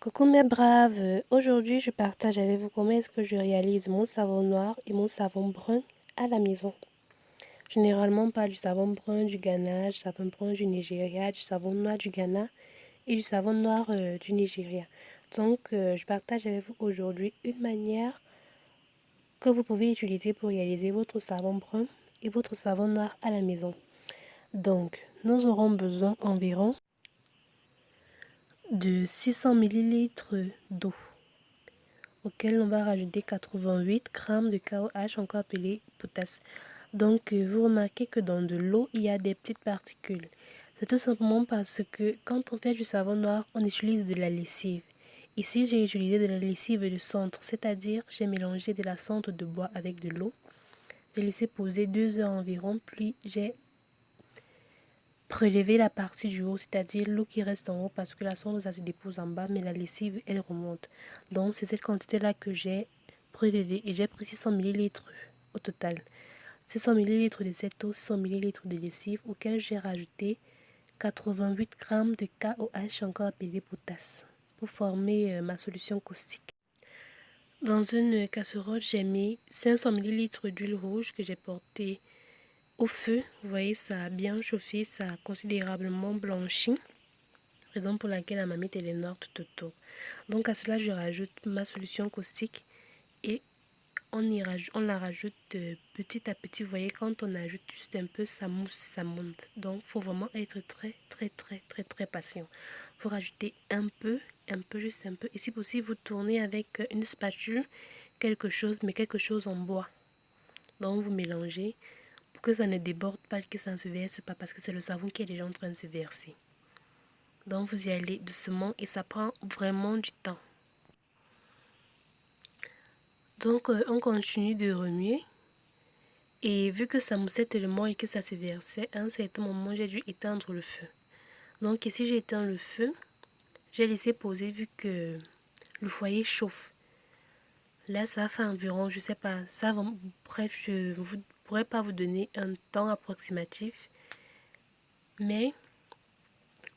Coucou mes braves, aujourd'hui je partage avec vous comment est-ce que je réalise mon savon noir et mon savon brun à la maison. Généralement pas du savon brun du Ghana, du savon brun du Nigeria, du savon noir du Ghana et du savon noir du Nigeria. Donc je partage avec vous aujourd'hui une manière que vous pouvez utiliser pour réaliser votre savon brun et votre savon noir à la maison. Donc nous aurons besoin environ de 600 millilitres d'eau, auquel on va rajouter 88 grammes de KOH, encore appelé potasse. Donc, vous remarquez que dans de l'eau, il y a des petites particules. C'est tout simplement parce que quand on fait du savon noir, on utilise de la lessive. Ici, j'ai utilisé de la lessive de centre, c'est-à-dire j'ai mélangé de la cendre de bois avec de l'eau. J'ai laissé poser 2 heures environ, puis j'ai prélevé la partie du haut, c'est-à-dire l'eau qui reste en haut parce que la cendre, ça se dépose en bas, mais la lessive, elle remonte. Donc, c'est cette quantité-là que j'ai prélevée et j'ai pris 600 millilitres au total. 600 millilitres de cette eau, 600 millilitres de lessive, auquel j'ai rajouté 88 grammes de KOH, encore appelé potasse, pour former ma solution caustique. Dans une casserole, j'ai mis 500 millilitres d'huile rouge que j'ai portée au feu. Vous voyez, ça a bien chauffé, ça a considérablement blanchi, raison pour laquelle la marmite elle est noire tout autour. Donc à cela, je rajoute ma solution caustique et on la rajoute petit à petit. Vous voyez, quand on ajoute juste un peu, ça mousse, ça monte. Donc, il faut vraiment être très patient. Vous rajoutez un peu, juste un peu. Et si possible, vous tournez avec une spatule, quelque chose, mais quelque chose en bois. Donc, vous mélangez pour que ça ne déborde pas, que ça ne se verse pas, parce que c'est le savon qui est déjà en train de se verser. Donc, vous y allez doucement et ça prend vraiment du temps. Donc, on continue de remuer. Et vu que ça moussait tellement et que ça se versait, à un certain moment, j'ai dû éteindre le feu. Donc ici, j'ai éteint le feu. J'ai laissé poser vu que le foyer chauffe. Là, ça fait environ, je sais pas, ça va, bref, je ne pourrais pas vous donner un temps approximatif. Mais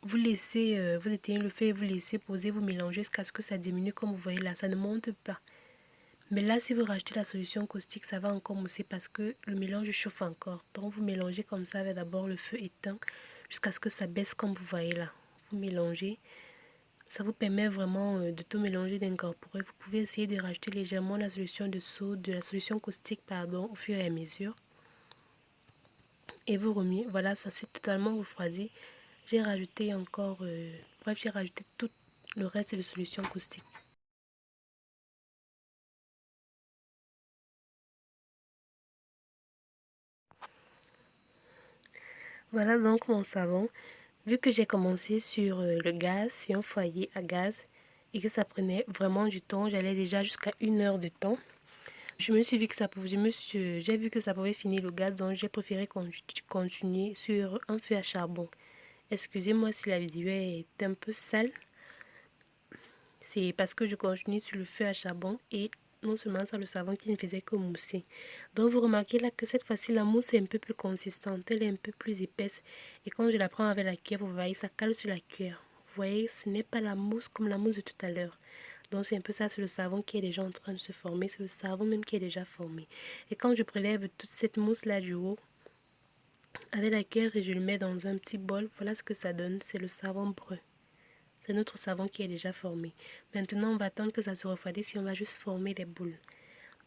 vous laissez, vous éteignez le feu et vous laissez poser, vous mélangez jusqu'à ce que ça diminue comme vous voyez là. Ça ne monte pas. Mais là, si vous rajoutez la solution caustique, ça va encore mousser parce que le mélange chauffe encore. Donc, vous mélangez comme ça avec d'abord le feu éteint jusqu'à ce que ça baisse comme vous voyez là. Vous mélangez. Ça vous permet vraiment de tout mélanger, d'incorporer. Vous pouvez essayer de rajouter légèrement la solution de soude, de la solution caustique, pardon, au fur et à mesure. Et vous remuez. Voilà, ça s'est totalement refroidi. J'ai rajouté encore, bref, j'ai rajouté tout le reste de solution caustique. Voilà donc mon savon. Vu que j'ai commencé sur le gaz, sur un foyer à gaz, et que ça prenait vraiment du temps, j'allais déjà jusqu'à 1 heure de temps. Je me suis vu que ça pouvait, j'ai vu que ça pouvait finir le gaz, donc j'ai préféré continuer sur un feu à charbon. Excusez-moi si la vidéo est un peu sale. C'est parce que je continue sur le feu à charbon et non seulement ça, le savon qui ne faisait que mousser. Donc vous remarquez là que cette fois-ci la mousse est un peu plus consistante, elle est un peu plus épaisse. Et quand je la prends avec la cuillère, vous voyez, ça cale sur la cuillère. Vous voyez, ce n'est pas la mousse comme la mousse de tout à l'heure. Donc c'est un peu ça, c'est le savon qui est déjà en train de se former, c'est le savon même qui est déjà formé. Et quand je prélève toute cette mousse là du haut, avec la cuillère et je le mets dans un petit bol, voilà ce que ça donne, c'est le savon brun. C'est notre savon qui est déjà formé. Maintenant, on va attendre que ça se refroidisse et on va juste former les boules.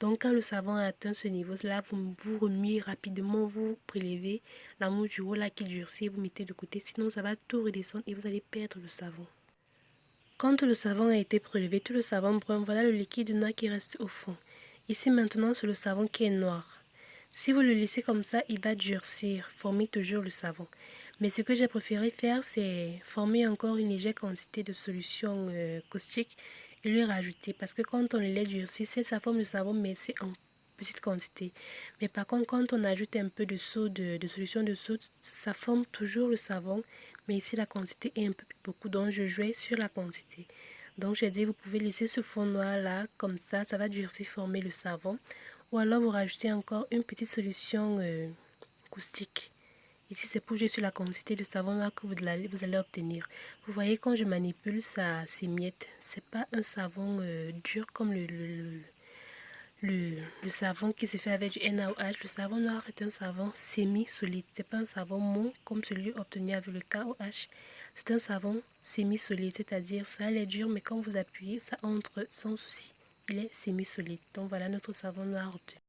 Donc, quand le savon a atteint ce niveau-là, vous remuez rapidement, vous prélevez la mousse du haut là qui durcit, vous mettez de côté. Sinon, ça va tout redescendre et vous allez perdre le savon. Quand le savon a été prélevé, tout le savon brun, voilà le liquide noir qui reste au fond. Ici, maintenant, c'est le savon qui est noir. Si vous le laissez comme ça, il va durcir, former toujours le savon. Mais ce que j'ai préféré faire, c'est former encore une légère quantité de solution caustique et lui rajouter. Parce que quand on le laisse durcir, ça forme le savon, mais c'est en petite quantité. Mais par contre, quand on ajoute un peu de soude, de solution de soude, ça forme toujours le savon. Mais ici, la quantité est un peu plus beaucoup, donc je jouais sur la quantité. Donc j'ai dit, vous pouvez laisser ce fond noir là, comme ça va durcir, former le savon. Ou alors vous rajoutez encore une petite solution caustique. Ici, c'est pour juger sur la quantité de savon noir que vous allez obtenir. Vous voyez, quand je manipule, ça s'émiette. C'est pas un savon dur comme le savon qui se fait avec du NaOH. Le savon noir est un savon semi-solide. C'est pas un savon mou comme celui obtenu avec le KOH. C'est un savon semi-solide, c'est-à-dire ça il est dur, mais quand vous appuyez, ça entre sans souci. Il est semi-solide. Donc voilà notre savon noir obtenu.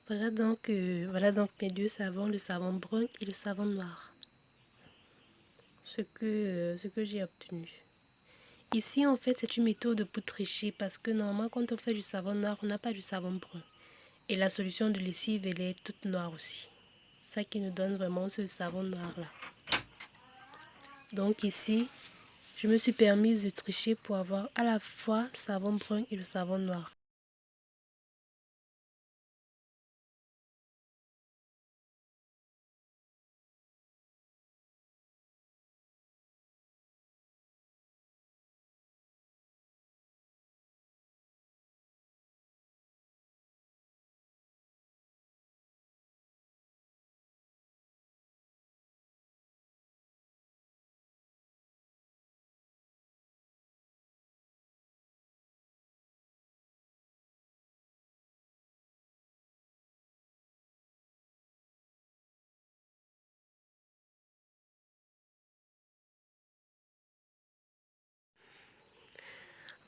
Voilà donc mes deux savons, le savon brun et le savon noir. Ce que j'ai obtenu. Ici, en fait, c'est une méthode pour tricher parce que normalement, quand on fait du savon noir, on n'a pas du savon brun. Et la solution de lessive, elle est toute noire aussi. Ça qui nous donne vraiment ce savon noir-là. Donc ici, je me suis permise de tricher pour avoir à la fois le savon brun et le savon noir.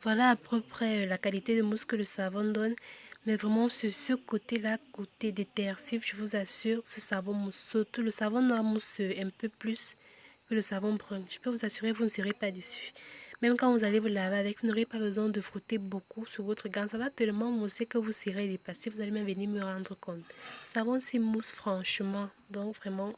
Voilà à peu près la qualité de mousse que le savon donne. Mais vraiment, sur ce côté-là, côté détersif, je vous assure, ce savon mousse, surtout le savon noir mousse un peu plus que le savon brun. Je peux vous assurer, vous ne serez pas dessus. Même quand vous allez vous laver avec, vous n'aurez pas besoin de frotter beaucoup sur votre gant. Ça va tellement mousser que vous serez dépassé. Vous allez même venir me rendre compte. Le savon, c'est mousse franchement. Donc vraiment,